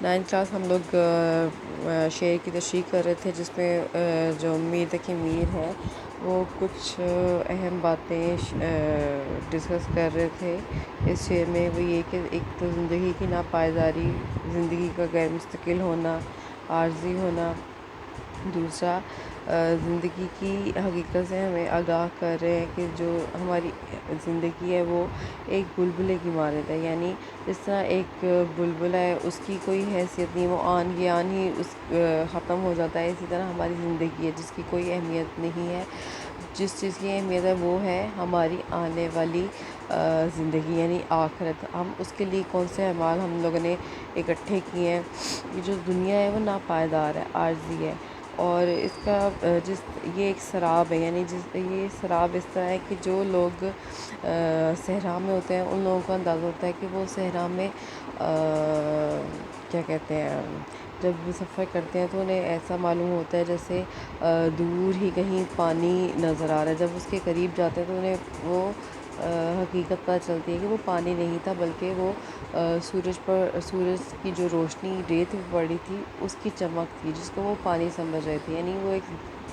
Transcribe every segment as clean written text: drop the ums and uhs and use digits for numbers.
9th class ہم لوگ شعر کی تشریح کر رہے تھے، جس میں جو میر تقی میر ہے وہ کچھ اہم باتیں ڈسکس کر رہے تھے اس شعر میں۔ وہ یہ کہ ایک تو زندگی کی ناپائیداری، زندگی کا غیر مستقل ہونا، عارضی ہونا۔ دوسرا، زندگی کی حقیقت سے ہمیں آگاہ کر رہے ہیں کہ جو ہماری زندگی ہے وہ ایک بلبلے کی مانند ہے، یعنی جس طرح ایک بلبلا ہے اس کی کوئی حیثیت نہیں، وہ آن کے آن ہی ختم ہو جاتا ہے، اسی طرح ہماری زندگی ہے جس کی کوئی اہمیت نہیں ہے۔ جس چیز کی اہمیت ہے وہ ہے ہماری آنے والی زندگی یعنی آخرت۔ ہم اس کے لیے کون سے اعمال ہم لوگوں نے اکٹھے کیے ہیں۔ یہ جو دنیا ہے وہ ناپائیدار ہے، عارضی ہے، اور اس کا یہ ایک سراب ہے، یعنی یہ سراب اس طرح ہے کہ جو لوگ صحرا میں ہوتے ہیں ان لوگوں کو اندازہ ہوتا ہے کہ وہ صحرا میں کیا کہتے ہیں، جب وہ سفر کرتے ہیں تو انہیں ایسا معلوم ہوتا ہے جیسے دور ہی کہیں پانی نظر آ رہا ہے۔ جب اس کے قریب جاتے ہیں تو انہیں وہ حقیقت پتہ چلتی ہے کہ وہ پانی نہیں تھا، بلکہ وہ سورج کی جو روشنی ریت پہ پڑی تھی اس کی چمک تھی، جس کو وہ پانی سمجھ رہے تھے، یعنی وہ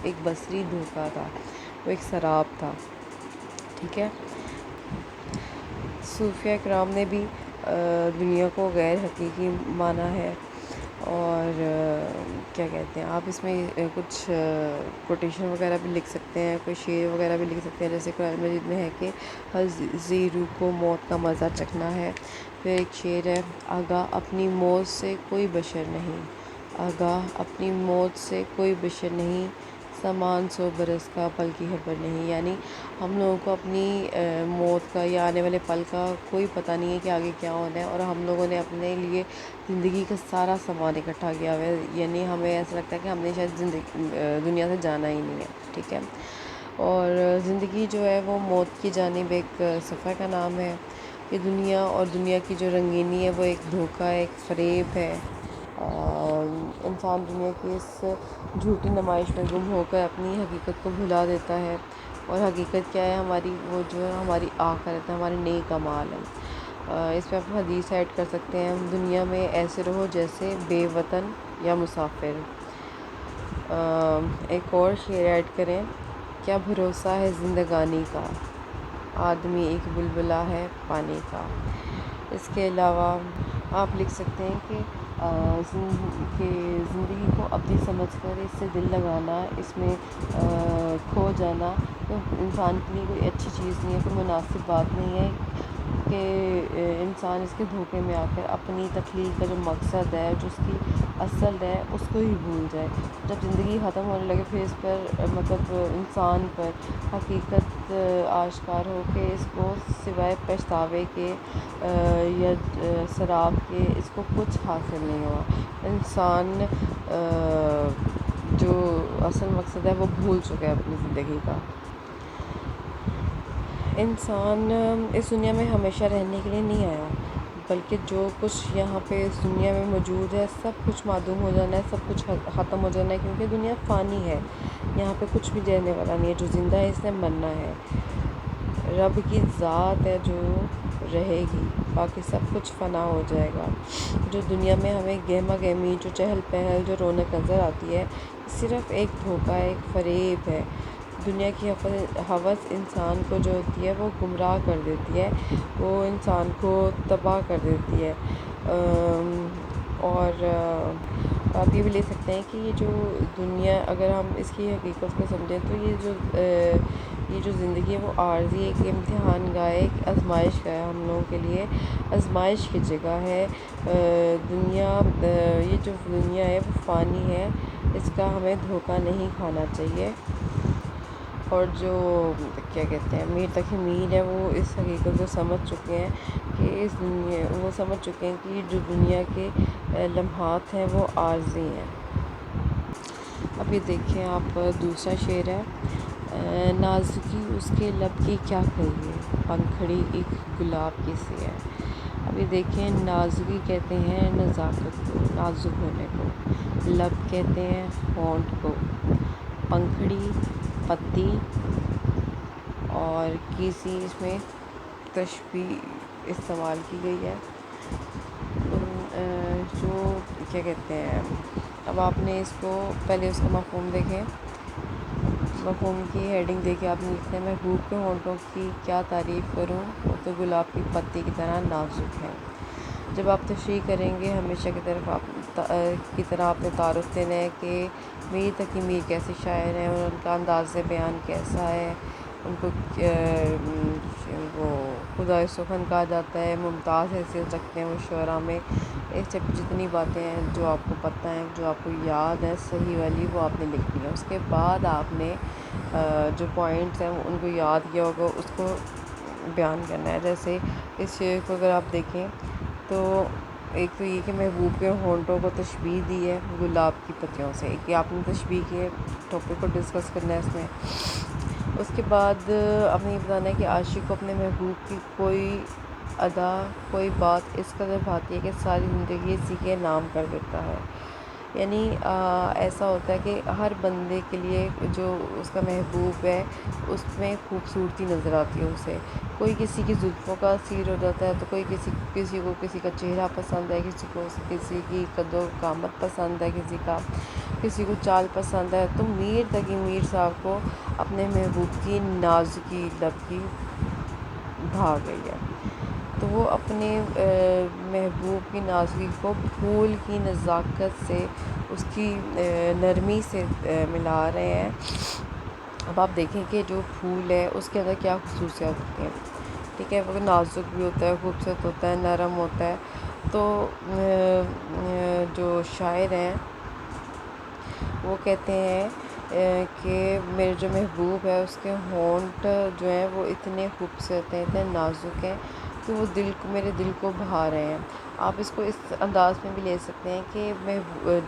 ایک بصری دھوکہ تھا، وہ ایک سراب تھا۔ ٹھیک ہے، صوفیہ کرام نے بھی دنیا کو غیر حقیقی مانا ہے، اور کیا کہتے ہیں، آپ اس میں کچھ کوٹیشن وغیرہ بھی لکھ سکتے ہیں، کوئی شعر وغیرہ بھی لکھ سکتے ہیں، جیسے قرآن مجید میں ہے کہ ہر ذی روح کو موت کا مزہ چکھنا ہے۔ پھر ایک شعر ہے، آگاہ اپنی موت سے کوئی بشر نہیں، آگاہ اپنی موت سے کوئی بشر نہیں، سامان 100 برس کا پل کی خبر نہیں، یعنی ہم لوگوں کو اپنی موت کا یا آنے والے پل کا کوئی پتہ نہیں ہے کہ آگے کیا ہونا ہے، اور ہم لوگوں نے اپنے لیے زندگی کا سارا سامان اکٹھا کیا ہوا ہے، یعنی ہمیں ایسا لگتا ہے کہ ہم نے شاید دنیا سے جانا ہی نہیں ہے۔ ٹھیک ہے، اور زندگی جو ہے وہ موت کی جانب ایک سفر کا نام ہے۔ یہ دنیا اور دنیا کی جو رنگینی ہے وہ ایک دھوکہ ہے، ایک فریب ہے۔ انسان دنیا کی اس جھوٹی نمائش میں گم ہو کر اپنی حقیقت کو بھلا دیتا ہے، اور حقیقت کیا ہے ہماری، وہ جو ہے ہماری آخرت ہے، ہمارے نیک اعمال ہیں۔ اس میں آپ حدیث ایڈ کر سکتے ہیں، دنیا میں ایسے رہو جیسے بے وطن یا مسافر۔ ایک اور شعر ایڈ کریں، کیا بھروسہ ہے زندگانی کا، آدمی ایک بلبلا ہے پانی کا۔ اس کے علاوہ آپ لکھ سکتے ہیں کہ زندگی کو اپنی سمجھ کر اس سے دل لگانا، اس میں کھو جانا تو انسان کے لیے کوئی اچھی چیز نہیں ہے، کوئی مناسب بات نہیں ہے کہ انسان اس کے دھوکے میں آ کر اپنی تخلیق کا جو مقصد ہے، جو اس کی اصل ہے، اس کو ہی بھول جائے۔ جب زندگی ختم ہونے لگے پھر اس پر مطلب انسان پر حقیقت آشکار ہو کہ اس کو سوائے پچھتاوے کے یا سراب کے اس کو کچھ حاصل نہیں ہوا۔ انسان جو اصل مقصد ہے وہ بھول چکا ہے اپنی زندگی کا۔ انسان اس دنیا میں ہمیشہ رہنے کے لیے نہیں آیا، بلکہ جو کچھ یہاں پہ اس دنیا میں موجود ہے سب کچھ معدوم ہو جانا ہے، سب کچھ ختم ہو جانا ہے، کیونکہ دنیا فانی ہے، یہاں پہ کچھ بھی رہنے والا نہیں ہے۔ جو زندہ ہے اس نے مرنا ہے، رب کی ذات ہے جو رہے گی، باقی سب کچھ فنا ہو جائے گا۔ جو دنیا میں ہمیں گہما گہمی، جو چہل پہل، جو رونق نظر آتی ہے، صرف ایک دھوکہ ہے، ایک فریب ہے۔ دنیا کی ہوس انسان کو جو ہوتی ہے وہ گمراہ کر دیتی ہے، وہ انسان کو تباہ کر دیتی ہے۔ اور آپ یہ بھی لے سکتے ہیں کہ یہ جو دنیا، اگر ہم اس کی حقیقت کو سمجھیں تو یہ جو زندگی ہے وہ عارضی ایک امتحان گاہ ہے، ایک آزمائش گاہ ہے ہم لوگوں کے لیے، آزمائش کی جگہ ہے۔ یہ جو دنیا ہے وہ فانی ہے، اس کا ہمیں دھوکہ نہیں کھانا چاہیے۔ اور جو کیا کہتے ہیں میر تقی میر ہے وہ اس حقیقت کو سمجھ چکے ہیں کہ وہ سمجھ چکے ہیں کہ جو دنیا کے لمحات ہیں وہ عارضی ہیں۔ اب یہ دیکھیں آپ، دوسرا شعر ہے، نازکی اس کے لب کی کیا کہیے، پنکھڑی ایک گلاب کی سی ہے۔ اب یہ دیکھیں، نازکی کہتے ہیں نزاکت کو، نازک ہونے کو، لب کہتے ہیں ہونٹ کو، پنکھڑی پتی، اور کسی اس میں تشبیہ استعمال کی گئی ہے۔ جو کیا کہتے ہیں، اب آپ نے اس کو پہلے اس کا مفہوم دیکھیں، مفہوم کی ہیڈنگ دیکھیں، آپ نے لکھنا ہے محبوب کے ہونٹوں کی کیا تعریف کروں، وہ تو گلاب کی پتی کی طرح نازک ہے۔ جب آپ تشریح کریں گے ہمیشہ کی طرح آپ نے تعارف دینا ہے کہ میر تقی میر کیسے شاعر ہیں اور ان کا انداز بیان کیسا ہے۔ ان کو وہ خدائے سخن کہا جاتا ہے، ممتاز حیثیت رکھتے ہیں وہ شعراء میں۔ اس جتنی باتیں ہیں جو آپ کو پتہ ہیں، جو آپ کو یاد ہے صحیح والی، وہ آپ نے لکھنی ہے۔ اس کے بعد آپ نے جو پوائنٹس ہیں ان کو یاد کیا ہوگا، اس کو بیان کرنا ہے۔ جیسے اس شعر کو اگر آپ دیکھیں تو ایک تو یہ کہ محبوب کے ہونٹوں کو تشبیہ دی ہے گلاب کی پتیوں سے، ایک یہ آپ نے تشبیہ کے ٹاپک کو ڈسکس کرنا ہے اس میں۔ اس کے بعد آپ نے یہ بتانا ہے کہ عاشق کو اپنے محبوب کی کوئی ادا، کوئی بات اس قدر بھاتی ہے کہ ساری زندگی اسی کے نام کر دیتا ہے۔ یعنی ایسا ہوتا ہے کہ ہر بندے کے لیے جو اس کا محبوب ہے اس میں خوبصورتی نظر آتی ہے اسے۔ کوئی کسی کی زلفوں کا اسیر ہو جاتا ہے، تو کوئی کسی کو کسی کا چہرہ پسند ہے، کسی کو کسی کی قد و قامت پسند ہے، کسی کو چال پسند ہے۔ تو میر تقی میر صاحب کو اپنے محبوب کی نازکی لب کی بھا گئی ہے، تو وہ اپنے محبوب کی نازکی کو پھول کی نزاکت سے، اس کی نرمی سے ملا رہے ہیں۔ اب آپ دیکھیں کہ جو پھول ہے اس کے اندر کیا خصوصیات ہوتی ہیں، ٹھیک ہے، وہ نازک بھی ہوتا ہے، خوبصورت ہوتا ہے، نرم ہوتا ہے۔ تو جو شاعر ہیں وہ کہتے ہیں کہ میرے جو محبوب ہے اس کے ہونٹ جو ہیں وہ اتنے خوبصورت ہیں، اتنے نازک ہیں کہ وہ میرے دل کو بھا رہے ہیں۔ آپ اس کو اس انداز میں بھی لے سکتے ہیں کہ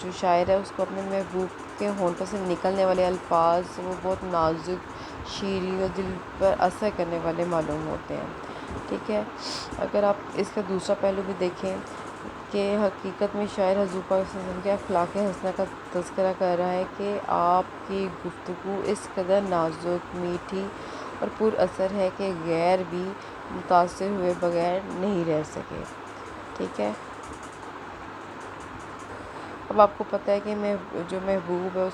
جو شاعر ہے اس کو اپنے محبوب کے ہونٹوں سے نکلنے والے الفاظ وہ بہت نازک، شیریں اور دل پر اثر کرنے والے معلوم ہوتے ہیں، ٹھیک ہے۔ اگر آپ اس کا دوسرا پہلو بھی دیکھیں کہ حقیقت میں شاعر حضور پاک صلی اللہ علیہ وسلم کے اخلاق حسنہ کا تذکرہ کر رہا ہے کہ آپ کی گفتگو اس قدر نازک، میٹھی اور پر اثر ہے کہ غیر بھی متاثر ہوئے بغیر نہیں رہ سکے، ٹھیک ہے۔ اب آپ کو پتہ ہے کہ جو محبوب ہے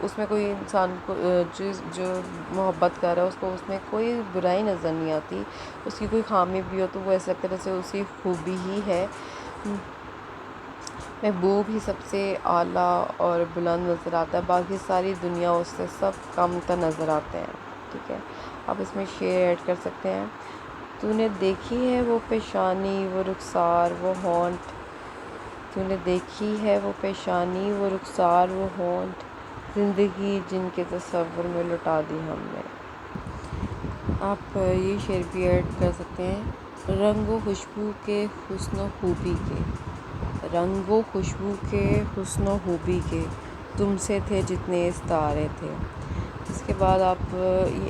اس میں کوئی انسان کو جو محبت کر رہا ہے اس کو اس میں کوئی برائی نظر نہیں آتی، اس کی کوئی خامی بھی ہو تو وہ ایسا طرح سے اسی خوبی ہی ہے۔ محبوب ہی سب سے اعلیٰ اور بلند نظر آتا ہے، باقی ساری دنیا اس سے سب کم تر نظر آتے ہیں، ٹھیک ہے۔ آپ اس میں شعر ایڈ کر سکتے ہیں۔ تو نے دیکھی ہے وہ پیشانی وہ رخسار وہ ہونٹ، تو نے دیکھی ہے وہ پیشانی وہ رخسار وہ ہونٹ، زندگی جن کے تصور میں لٹا دی ہم نے۔ آپ یہ شعر بھی ایڈ کر سکتے ہیں۔ رنگ و خوشبو کے حسن و خوبی کے، رنگ و خوشبو کے حسن و خوبی کے، تم سے تھے جتنے استعارے تھے۔ اس کے بعد آپ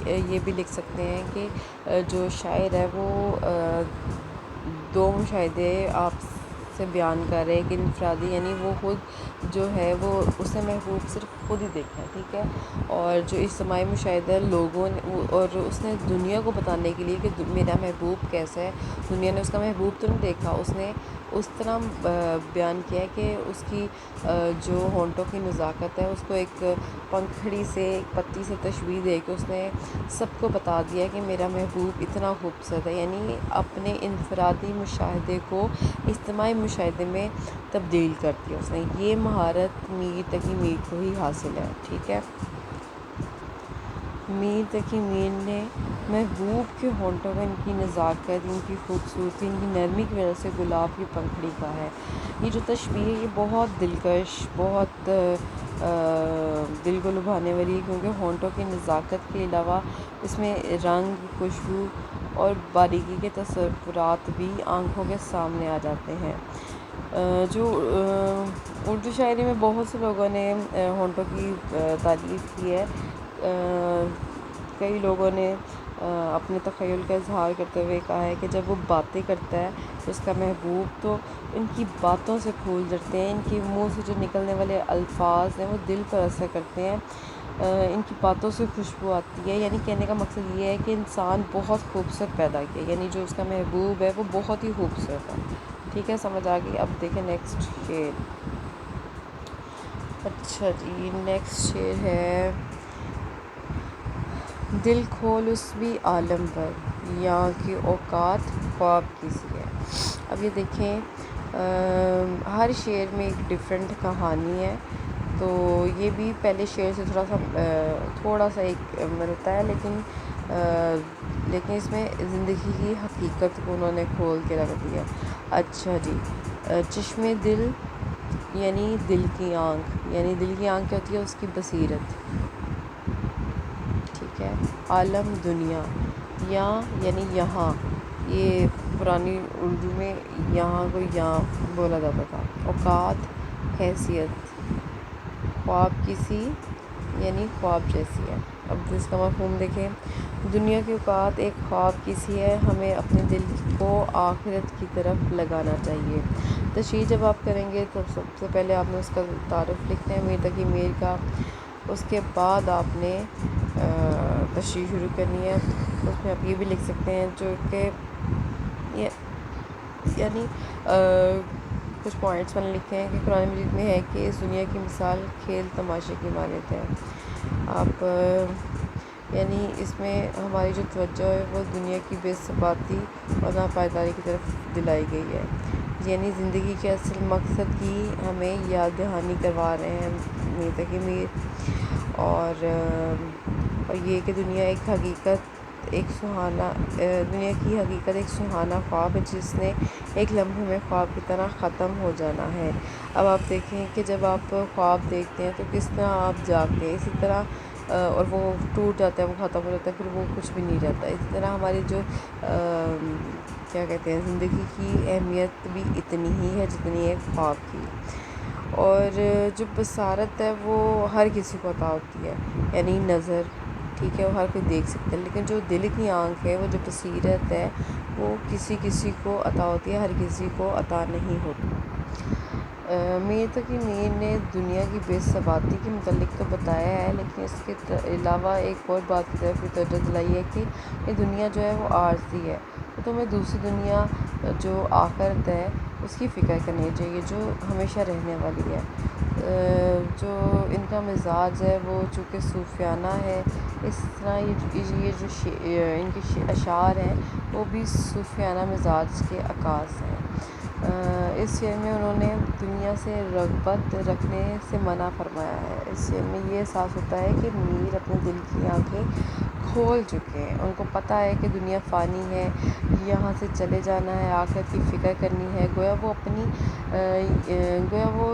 یہ بھی لکھ سکتے ہیں کہ جو شاعر ہے وہ دو مشاہدے آپ سے بیان کر رہے ہیں، ایک انفرادی، یعنی وہ خود جو ہے وہ اس نے محبوب صرف خود ہی دیکھا ہے، ٹھیک ہے، اور جو اجتماعی مشاہدہ لوگوں نے، اور اس نے دنیا کو بتانے کے لیے کہ میرا محبوب کیسا ہے، دنیا نے اس کا محبوب تو نہیں دیکھا، اس نے اس طرح بیان کیا ہے کہ اس کی جو ہونٹوں کی نزاکت ہے اس کو ایک پنکھڑی سے، ایک پتی سے تشبیہ دے کے اس نے سب کو بتا دیا کہ میرا محبوب اتنا خوبصورت ہے، یعنی اپنے انفرادی مشاہدے کو اجتماعی مشاہدے میں تبدیل کر دیا اس نے۔ یہ مہارت میر تقی میر کو ہی حاصل ہے، ٹھیک ہے۔ میر تقی میر نے محبوب کے ہونٹوں کو ان کی نزاکت، ان کی خوبصورتی، ان کی نرمی کی وجہ سے گلاب کی پنکھڑی کہا ہے۔ یہ جو تشبیہ ہے یہ بہت دلکش، بہت دل کو لبھانے والی ہے، کیونکہ ہونٹوں کی نزاکت کے علاوہ اس میں رنگ، خوشبو اور باریکی کے تصورات بھی آنکھوں کے سامنے آ جاتے ہیں۔ جو اردو شاعری میں بہت سے لوگوں نے ہونٹوں کی تعریف کی ہے۔ کئی لوگوں نے اپنے تخیل کا اظہار کرتے ہوئے کہا ہے کہ جب وہ باتیں کرتا ہے تو اس کا محبوب تو ان کی باتوں سے پھول جھڑتے ہیں، ان کے منہ سے جو نکلنے والے الفاظ ہیں وہ دل پر اثر کرتے ہیں، ان کی باتوں سے خوشبو آتی ہے، یعنی کہنے کا مقصد یہ ہے کہ انسان بہت خوبصورت پیدا کیا، یعنی جو اس کا محبوب ہے وہ بہت ہی خوبصورت ہے، ٹھیک ہے، سمجھ آ گئی۔ اب دیکھیں نیکسٹ شعر۔ اچھا جی، نیکسٹ شعر ہے: دل کھول اس بھی عالم پر، یہاں کی اوقات خواب کی سی ہے۔ اب یہ دیکھیں، ہر شعر میں ایک ڈیفرنٹ کہانی ہے، تو یہ بھی پہلے شعر سے تھوڑا سا ایک ملتا ہے، لیکن اس میں زندگی کی حقیقت کو انہوں نے کھول کے رکھ دیا۔ اچھا جی، چشم دل یعنی دل کی آنکھ، یعنی دل کی آنکھ کیا ہوتی ہے؟ اس کی بصیرت، ٹھیک ہے۔ عالم دنیا، یعنی یہاں، یہ پرانی اردو میں یہاں کو یہاں بولا جاتا تھا۔ اوقات، حیثیت، خواب کی سی یعنی خواب جیسی ہے۔ اب اس کا مفہوم دیکھیں: دنیا کی اوقات ایک خواب کی سی ہے، ہمیں اپنے دل کو آخرت کی طرف لگانا چاہیے۔ تشریح جب آپ کریں گے تو سب سے پہلے آپ نے اس کا تعارف لکھنا ہے، میر تقی میر کا۔ اس کے بعد آپ نے تشریح شروع کرنی ہے۔ اس میں آپ یہ بھی لکھ سکتے ہیں جو کہ یعنی کچھ پوائنٹس میں نے لکھے ہیں کہ قرآن مجید میں ہے کہ اس دنیا کی مثال کھیل تماشے کی مانند ہے۔ آپ یعنی اس میں ہماری جو توجہ ہے وہ دنیا کی بے ثباتی اور ناپائیداری کی طرف دلائی گئی ہے، یعنی زندگی کے اصل مقصد کی ہمیں یاد دہانی کروا رہے ہیں میر تقی میر۔ اور یہ کہ دنیا کی حقیقت ایک سہانا خواب ہے جس نے ایک لمحے میں خواب کی طرح ختم ہو جانا ہے۔ اب آپ دیکھیں کہ جب آپ خواب دیکھتے ہیں تو کس طرح آپ جاگتے ہیں، اسی طرح اور وہ ٹوٹ جاتا ہے، وہ ختم ہو جاتا ہے، پھر وہ کچھ بھی نہیں رہتا۔ اسی طرح ہماری جو کیا کہتے ہیں، زندگی کی اہمیت بھی اتنی ہی ہے جتنی ایک خواب کی۔ اور جو بصارت ہے وہ ہر کسی کو عطا ہوتی ہے، یعنی نظر، ٹھیک ہے، وہ ہر کوئی دیکھ سکتا ہے، لیکن جو دل کی آنکھ ہے، وہ جو بصیرت ہے، وہ کسی کسی کو عطا ہوتی ہے، ہر کسی کو عطا نہیں ہوتی۔ میر تقی میر نے دنیا کی بے ثباتی کے متعلق تو بتایا ہے، لیکن اس کے علاوہ ایک اور بات کی طرف بھی توجہ دلائی ہے کہ یہ دنیا جو ہے وہ عارضی ہے، تو تمہیں دوسری دنیا جو آخرت ہے اس کی فکر کرنی چاہیے جو ہمیشہ رہنے والی ہے۔ جو ان کا مزاج ہے وہ چونکہ صوفیانہ ہے، اس طرح یہ جو ان کے اشعار ہیں وہ بھی صوفیانہ مزاج کے عکاس ہیں۔ اس شعر میں انہوں نے دنیا سے رغبت رکھنے سے منع فرمایا ہے۔ اس شعر میں یہ احساس ہوتا ہے کہ میر اپنے دل کی آنکھیں کھول چکے ہیں، ان کو پتہ ہے کہ دنیا فانی ہے، یہاں سے چلے جانا ہے، آخرت کی فکر کرنی ہے۔ گویا وہ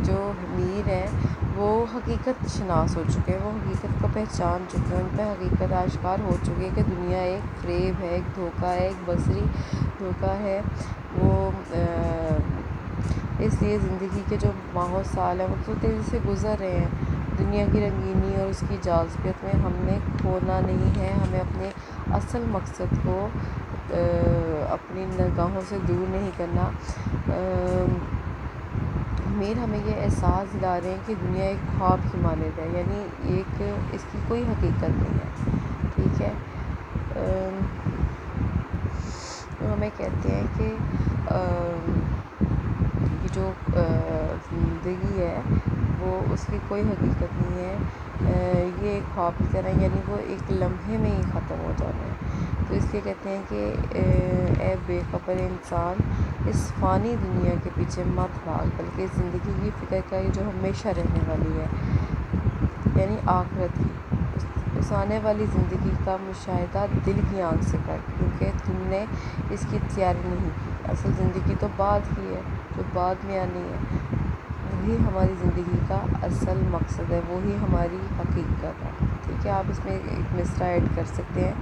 جو میر ہیں وہ حقیقت شناس ہو چکے ہیں، وہ حقیقت کو پہچان چکے ہیں، ان پہ حقیقت آشکار ہو چکی ہے کہ دنیا ایک فریب ہے، ایک دھوکہ ہے، ایک بصری دھوکہ ہے۔ وہ اس لیے زندگی کے جو ماہ و سال ہیں وہ تو تیزی سے گزر رہے ہیں، دنیا کی رنگینی اور اس کی جاذبیت میں ہم نے کھونا نہیں ہے، ہمیں اپنے اصل مقصد کو اپنی نگاہوں سے دور نہیں کرنا۔ میر ہمیں یہ احساس دلا رہے ہیں کہ دنیا ایک خواب کی مانند ہے، یعنی اس کی کوئی حقیقت نہیں ہے، ٹھیک ہے۔ وہ ہمیں کہتے ہیں کہ یہ جو زندگی ہے وہ اس کی کوئی حقیقت نہیں ہے، یہ ایک خواب کی طرح، یعنی وہ ایک لمحے میں ہی ختم ہو جانا ہے۔ تو اس لیے کہتے ہیں کہ اے بے خبر انسان، اس فانی دنیا کے پیچھے مت بھاگ، بلکہ اس زندگی کی فکر کر جو ہمیشہ رہنے والی ہے، یعنی آخرت کی، اس آنے والی زندگی کا مشاہدہ دل کی آنکھ سے کر، کیونکہ تم نے اس کی تیاری نہیں کی۔ اصل زندگی تو بعد کی ہے، جو بعد میں آنی ہے، وہی ہماری زندگی کا اصل مقصد ہے، وہی ہماری حقیقت ہے، ٹھیک ہے۔ آپ اس میں ایک مصرع ایڈ کر سکتے ہیں: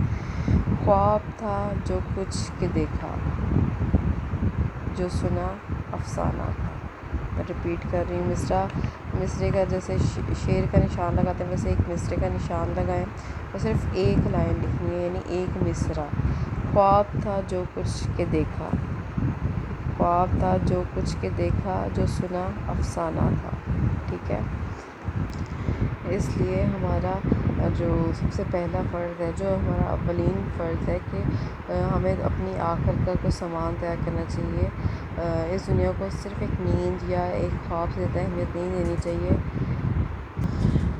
خواب تھا جو کچھ کہ دیکھا، جو سنا افسانہ تھا۔ میں رپیٹ کر رہی ہوں، مصرعے کا جیسے شعر کا نشان لگاتے ہیں ویسے ایک مصرعے کا نشان لگائیں، اور صرف ایک لائن لکھنی ہے، یعنی ایک مصرع: خواب تھا جو کچھ کہ دیکھا، خواب تھا جو کچھ کہ دیکھا، جو سنا افسانہ تھا، ٹھیک ہے۔ اس لیے ہمارا جو سب سے پہلا فرض ہے، جو ہمارا اولین فرض ہے کہ ہمیں اپنی آخرت کا کوئی سامان تیار کرنا چاہیے، اس دنیا کو صرف ایک نیند یا ایک خواب سے زیادہ اہمیت نہیں دینی چاہیے۔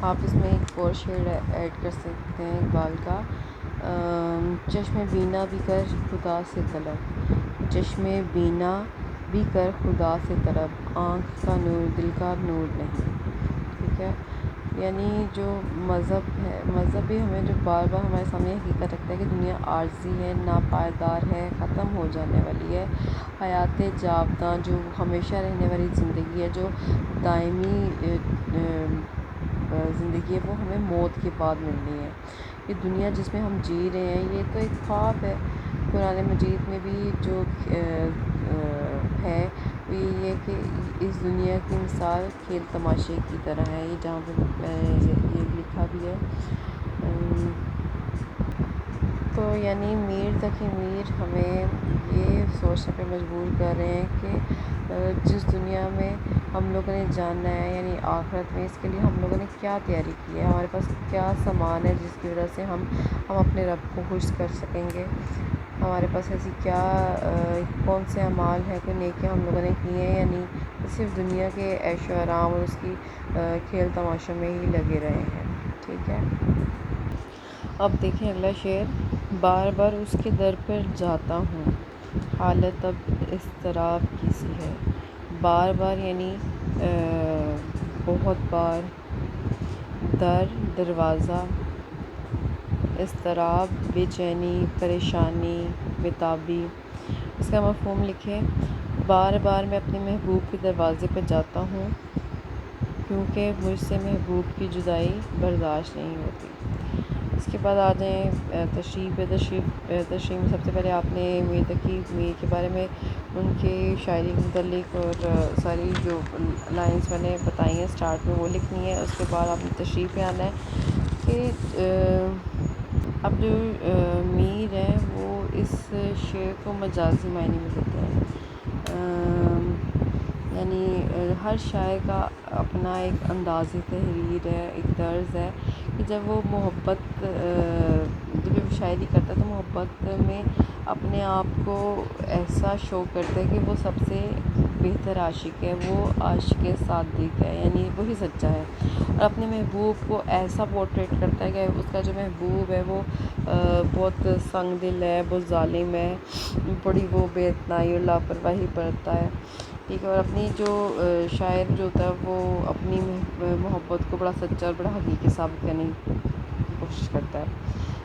آپ اس میں ایک اور شعر ایڈ کر سکتے ہیں اقبال کا، چشم بینا بھی کر خدا سے طلب، چشم بینا بھی کر خدا سے طلب، آنکھ کا نور دل کا نور نہیں۔ ٹھیک ہے، یعنی جو مذہب ہے، مذہب بھی ہمیں جو بار بار ہمارے سامنے حقیقت رکھتا ہے کہ دنیا عارضی ہے، ناپائیدار ہے، ختم ہو جانے والی ہے۔ حیات جاوداں جو ہمیشہ رہنے والی زندگی ہے، جو دائمی زندگی ہے، وہ ہمیں موت کے بعد ملنی ہے۔ یہ دنیا جس میں ہم جی رہے ہیں یہ تو ایک خواب ہے۔ قرآن مجید میں بھی جو ہے وہ یہ ہے کہ اس دنیا کی مثال کھیل تماشے کی طرح ہے، یہ جہاں پہ یہ لکھا بھی ہے۔ تو یعنی میر تقی میر ہمیں یہ سوچنے پہ مجبور کر رہے ہیں کہ جس دنیا میں ہم لوگوں نے جاننا ہے، یعنی آخرت میں، اس کے لیے ہم لوگوں نے کیا تیاری کی ہے، ہمارے پاس کیا سامان ہے جس کی وجہ سے ہم اپنے رب کو خوش کر سکیں گے، ہمارے پاس ایسی کیا کون سے اعمال ہیں، کوئی نیکیاں ہم لوگوں نے کی ہیں یا نہیں، صرف دنیا کے عیش و آرام اور اس کی کھیل تماشوں میں ہی لگے رہے ہیں۔ ٹھیک ہے، اب دیکھیں اگلا شعر، بار بار اس کے در پر جاتا ہوں، حالت اب اضطراب کی سی ہے۔ بار بار یعنی بہت بار، در دروازہ، اضطراب بے چینی، پریشانی، بے-تابی۔ اس کا مفہوم لکھیں، بار بار میں اپنے محبوب کے دروازے پر جاتا ہوں کیونکہ مجھ سے محبوب کی جدائی برداشت نہیں ہوتی۔ اس کے بعد آ جائیں تشریح میں سب سے پہلے آپ نے میر تقی میر کے بارے میں، ان کے شاعری کے متعلق اور ساری جو لائنس میں نے بتائی ہیں اسٹارٹ میں وہ لکھنی ہے۔ اس کے بعد آپ نے تشریح پہ آنا ہے کہ اب جو میر ہیں وہ اس شعر کو مجازی معنی میں لیتے ہیں، یعنی ہر شاعر کا اپنا ایک انداز تحریر ہے، ایک طرز ہے کہ جب وہ محبت جب وہ شاعری کرتا ہے تو محبت میں اپنے آپ کو ایسا شو کرتا ہے کہ وہ سب سے بہتر عاشق ہے، وہ عاشق صادق ہے، یعنی وہی سچا ہے، اور اپنے محبوب کو ایسا پورٹریٹ کرتا ہے کہ اس کا جو محبوب ہے وہ بہت سنگ دل ہے، بہت ظالم ہے، بڑی وہ بے اتنائی اور لاپرواہی برتتا ہے۔ ٹھیک ہے، اور اپنی جو شاعر جو ہوتا ہے وہ اپنی محبت کو بڑا سچا اور بڑا حقیقی ثابت کرنے کی کوشش کرتا ہے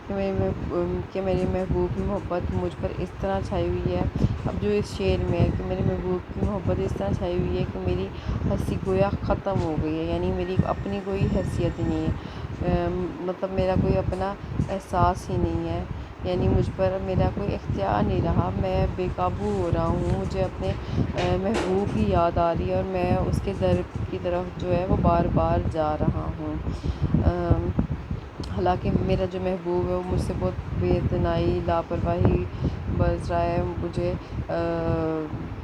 کہ میری محبوب کی محبت مجھ پر اس طرح چھائی ہوئی ہے۔ اب جو اس شعر میں ہے کہ میرے محبوب کی محبت اس طرح چھائی ہوئی ہے کہ میری ہستی گویا ختم ہو گئی ہے، یعنی میری اپنی کوئی حیثیت ہی نہیں ہے، مطلب میرا کوئی اپنا احساس ہی نہیں ہے، یعنی مجھ پر میرا کوئی اختیار نہیں رہا، میں بے قابو ہو رہا ہوں، مجھے اپنے محبوب کی یاد آ رہی ہے اور میں اس کے در کی طرف جو ہے وہ بار بار جا رہا ہوں، حالانکہ میرا جو محبوب ہے وہ مجھ سے بہت بے اتنائی، لاپرواہی برت رہا ہے، مجھے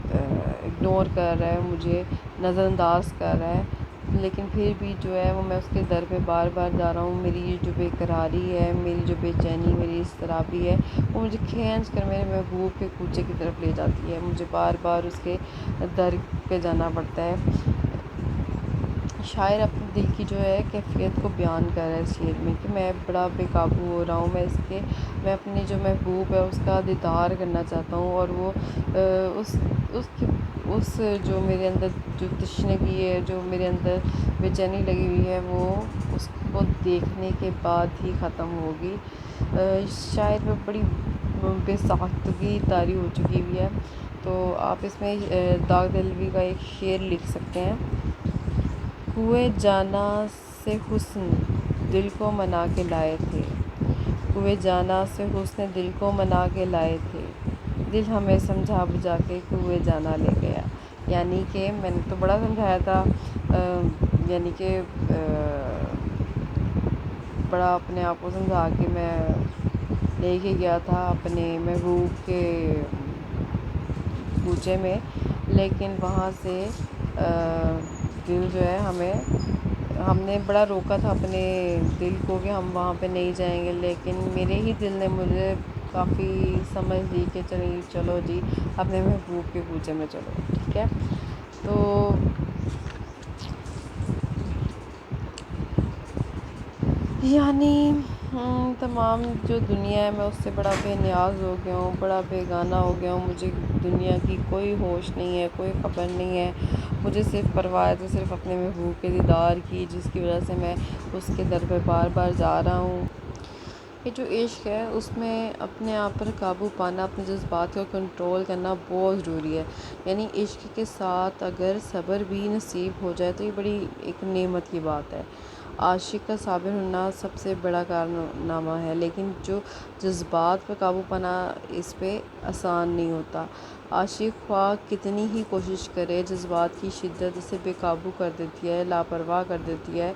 اگنور کر رہا ہے، مجھے نظر انداز کر رہا ہے، لیکن پھر بھی جو ہے وہ میں اس کے در پہ بار بار جا رہا ہوں۔ میری یہ جو بے قراری ہے، میری جو بے چینی، میری اضطرابی ہے، وہ مجھے کھینچ کر میرے محبوب کے کوچے کی طرف لے جاتی ہے، مجھے بار بار اس کے در پہ جانا پڑتا ہے۔ شاعر اپنے دل کی جو ہے کیفیت کو بیان کر رہا ہے اس شعر میں کہ میں بڑا بے قابو ہو رہا ہوں، میں اپنی جو محبوب ہے اس کا دیدار کرنا چاہتا ہوں، اور وہ اس جو میرے اندر جو تشنگی ہے، جو میرے اندر بے چینی لگی ہوئی ہے، وہ اس کو دیکھنے کے بعد ہی ختم ہوگی۔ شاید وہ بڑی بے ساختگی طاری ہو چکی ہوئی ہے، تو آپ اس میں داغ دلوی کا ایک شعر لکھ سکتے ہیں، کوئے جانا سے حسن دل کو منا کے لائے تھے، کوئے جانا سے حسن دل کو منا کے لائے تھے، دل ہمیں سمجھا بجھا کے کوئے جانا لے گیا۔ یعنی کہ میں نے تو بڑا سمجھایا تھا، یعنی کہ بڑا اپنے آپ کو سمجھا کے میں لے کے گیا تھا اپنے محبوب کے کوچے میں، لیکن وہاں سے دل جو ہے ہم نے بڑا روکا تھا اپنے دل کو کہ ہم وہاں پہ نہیں جائیں گے، لیکن میرے ہی دل نے مجھے کافی سمجھ لی کہ چلو جی اپنے محبوب کے کوچے میں چلو، ٹھیک ہے. تو یعنی تمام جو دنیا ہے میں اس سے بڑا بے نیاز ہو گیا ہوں، بڑا بیگانہ ہو گیا ہوں. مجھے دنیا کی کوئی ہوش نہیں ہے، کوئی خبر نہیں ہے. مجھے صرف پرواہ ہے تو صرف اپنے محبوب کے دیدار کی، جس کی وجہ سے میں اس کے در پہ بار بار جا رہا ہوں. یہ جو عشق ہے اس میں اپنے آپ پر قابو پانا، اپنے جذبات کو کنٹرول کرنا بہت ضروری ہے. یعنی عشق کے ساتھ اگر صبر بھی نصیب ہو جائے تو یہ بڑی ایک نعمت کی بات ہے. عاشق کا صابر ہونا سب سے بڑا کارنامہ ہے، لیکن جو جذبات پہ قابو پانا اس پہ آسان نہیں ہوتا. عاشق خواہ کتنی ہی کوشش کرے، جذبات کی شدت اسے بے قابو کر دیتی ہے، لاپرواہ کر دیتی ہے.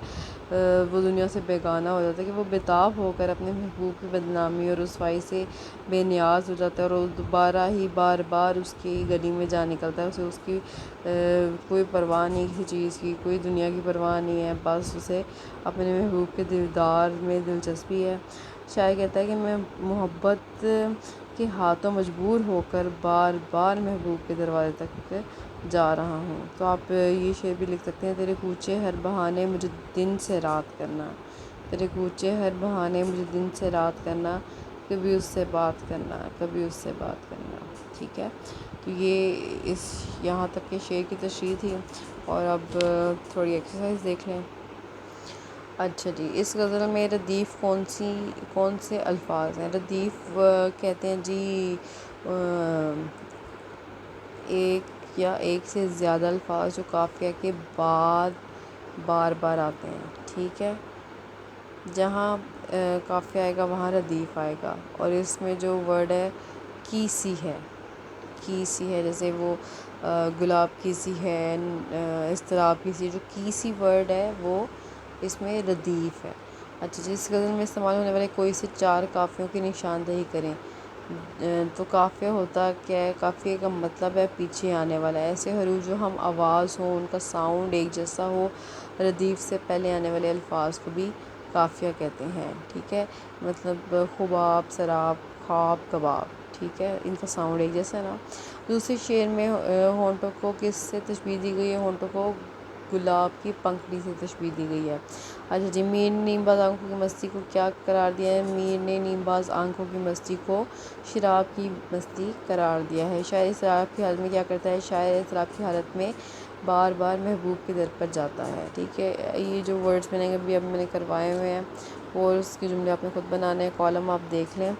وہ دنیا سے بیگانہ ہو جاتا ہے کہ وہ بےتاب ہو کر اپنے محبوب کی بدنامی اور رسوائی سے بے نیاز ہو جاتا ہے، اور وہ دوبارہ ہی بار بار اس کی گلی میں جا نکلتا ہے. اسے اس کی کوئی پرواہ نہیں کسی چیز کی، کوئی دنیا کی پرواہ نہیں ہے، بس اسے اپنے محبوب کے دیدار میں دلچسپی ہے. شاعر کہتا ہے کہ میں محبت کے ہاتھوں مجبور ہو کر بار بار محبوب کے دروازے تک جا رہا ہوں. تو آپ یہ شعر بھی لکھ سکتے ہیں: تیرے کوچے ہر بہانے مجھے دن سے رات کرنا، تیرے کوچے ہر بہانے مجھے دن سے رات کرنا، کبھی اس سے بات کرنا، کبھی اس سے بات کرنا. ٹھیک ہے. تو یہ یہاں تک کے شعر کی تشریح تھی. اور اب تھوڑی ایکسرسائز دیکھ لیں. اچھا جی، اس غزل میں ردیف کون سے الفاظ ہیں؟ ردیف کہتے ہیں جی ایک یا ایک سے زیادہ الفاظ جو قافیہ کے بعد بار بار آتے ہیں. ٹھیک ہے. جہاں قافیہ آئے گا وہاں ردیف آئے گا. اور اس میں جو ورڈ ہے کیسی ہے، کیسی ہے، جیسے وہ گلاب کیسی ہے، اضطراب کیسی، جو کیسی ورڈ ہے وہ اس میں ردیف ہے. اچھا جی، اس غزل میں استعمال ہونے والے کوئی سے 4 قافیوں کی نشاندہی کریں. تو قافیہ ہوتا کیا ہے؟ قافیہ کا مطلب ہے پیچھے آنے والا. ایسے حروف جو ہم آواز ہوں، ان کا ساؤنڈ ایک جیسا ہو. ردیف سے پہلے آنے والے الفاظ کو بھی قافیہ کہتے ہیں. ٹھیک ہے. مطلب حباب، سراب، خواب، کباب. ٹھیک ہے. ان کا ساؤنڈ ایک جیسا ہے نا. دوسرے شعر میں ہونٹوں کو کس سے تشبیہ دی گئی ہے؟ ہونٹوں کو گلاب کی پنکھڑی سے تشبیہ دی گئی ہے. اچھا جی، میر نے نیم باز آنکھوں کی مستی کو کیا قرار دیا ہے؟ میر نے نیم باز آنکھوں کی مستی کو شراب کی مستی قرار دیا ہے. شاعر اضطراب کی حالت میں کیا کرتا ہے؟ شاعر اضطراب کی حالت میں بار بار محبوب کے در پر جاتا ہے. ٹھیک ہے. یہ جو ورڈز میں نے اب میں نے کروائے ہوئے ہیں اور اس کے جملے آپ نے خود بنانے ہیں. کالم آپ دیکھ لیں: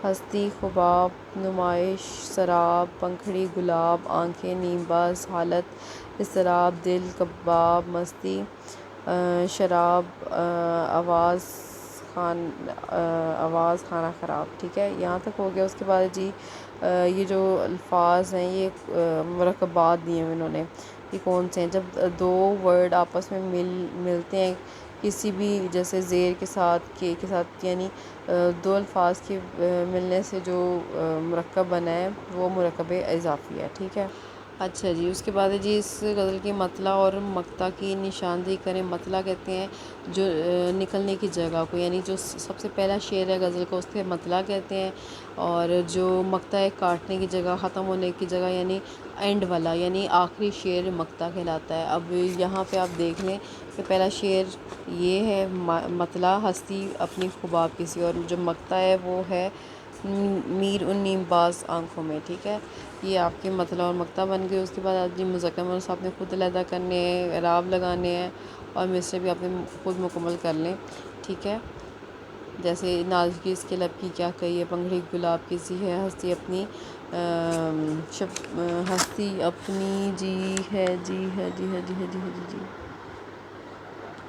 ہستی، خواب، نمائش، سراب، پنکھڑی، گلاب، آنکھیں، نیم باز حالت، اضطراب، دل، کباب، مستی، شراب، آواز، کھانا خراب. ٹھیک ہے. یہاں تک ہو گیا. اس کے بعد جی یہ جو الفاظ ہیں یہ مرکبات دیے ہیں انہوں نے، یہ کون سے ہیں؟ جب 2 ورڈ آپس میں ملتے ہیں کسی بھی، جیسے زیر کے ساتھ، کے ساتھ، یعنی 2 الفاظ کے ملنے سے جو مرکب بنا ہے وہ مرکب اضافی ہے. ٹھیک ہے. اچھا جی، اس کے بعد جی اس غزل کی مطلع اور مقطع کی نشاندہی کریں. مطلع کہتے ہیں جو نکلنے کی جگہ کو، یعنی جو سب سے پہلا شعر ہے غزل کا اس کے مطلع کہتے ہیں. اور جو مقطع ہے کاٹنے کی جگہ، ختم ہونے کی جگہ، یعنی اینڈ والا، یعنی آخری شعر مقطع کہلاتا ہے. اب یہاں پہ آپ دیکھ لیں کہ پہلا شعر یہ ہے مطلع: ہستی اپنی خوباب کسی، اور جو مقطع ہے وہ ہے میر ان نیم باز آنکھوں میں. ٹھیک ہے. یہ آپ کے مطلع اور مقطع بن گئے. اس کے بعد آپ جی مذکر مؤنث آپ نے خود علیحدہ کرنے ہیں، اعراب لگانے ہیں، اور مصرع بھی آپ نے خود مکمل کر لیں. ٹھیک ہے. جیسے نازکی اس کے لب کی کیا کہی ہے، پنکھڑی گلاب کی سی ہے، ہستی اپنی ہستی اپنی جی ہے، جی ہے، جی ہے، جی ہے، جی ہے، جی ہے.